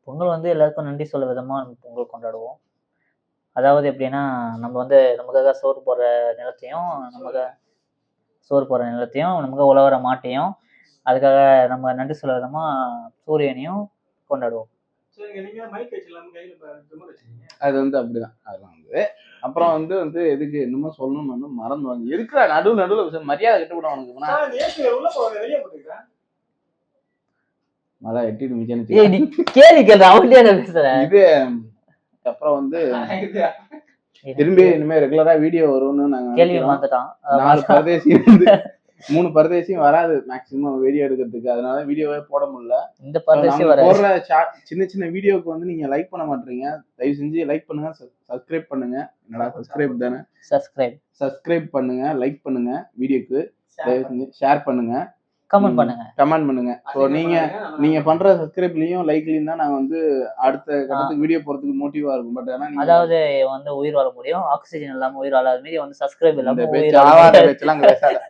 பொங்கல் வந்து எல்லாருக்கும் நன்றி சொல்ல விதமா நம்ம பொங்கல் கொண்டாடுவோம். அதாவது எப்படின்னா, நம்ம வந்து நமக்காக சோறு போடுற நிலத்தையும், நமக்காக உழவுற மாட்டையும், அதுக்காக நம்ம நன்றி சொல்ல விதமா சூரியனையும் கொண்டாடுவோம். அது வந்து அப்படிதான். அதெல்லாம் வந்து அப்புறம் வந்து வந்து எதுக்கு என்னமோ சொல்லணும்னு வந்து மறந்து வந்து இருக்கிற நடுவுல மரியாதை கட்டு விட உனக்கு மழை எட்டிட்டு மிச்சம் கேள்வி கேள்ற அவன்கிட்ட என்ன பேசுற? இது அப்புறம் வந்து திரும்பி இனிமே ரெகுலரா வீடியோ வரும்னு நாங்க கேள்வி மாத்துட்டான். 4 பரதேசி வந்து 3 பரதேசியும் வராது மேக்ஸிமம் வீடியோ எடுக்கிறதுக்கு. அதனால வீடியோவே போட முடியல. இந்த பரதேசி வர போடுற சின்ன சின்ன வீடியோக்கு வந்து நீங்க லைக் பண்ண மாட்டீங்க. தயவு செஞ்சு லைக் பண்ணுங்க, சப்ஸ்கிரைப் பண்ணுங்க. என்னடா சப்ஸ்கிரைப் தானே? சப்ஸ்கிரைப் பண்ணுங்க, லைக் பண்ணுங்க, வீடியோக்கு தயவு செஞ்சு ஷேர் பண்ணுங்க, கமெண்ட் பண்ணுங்க. ஸோ நீங்க பண்ற சப்ஸ்கிரைப்லயும் லைக்லயும் தான் நாங்க வந்து அடுத்த கட்டத்துக்கு வீடியோ போறதுக்கு மோட்டிவா இருக்கும். பட் ஆனா அதாவது வந்து உயிர் வாழ முடியும். ஆக்சிஜன் இல்லாம உயிர் வாழாத மாதிரி வந்து சப்ஸ்கிரைப் இல்லாம உயிர் வாழ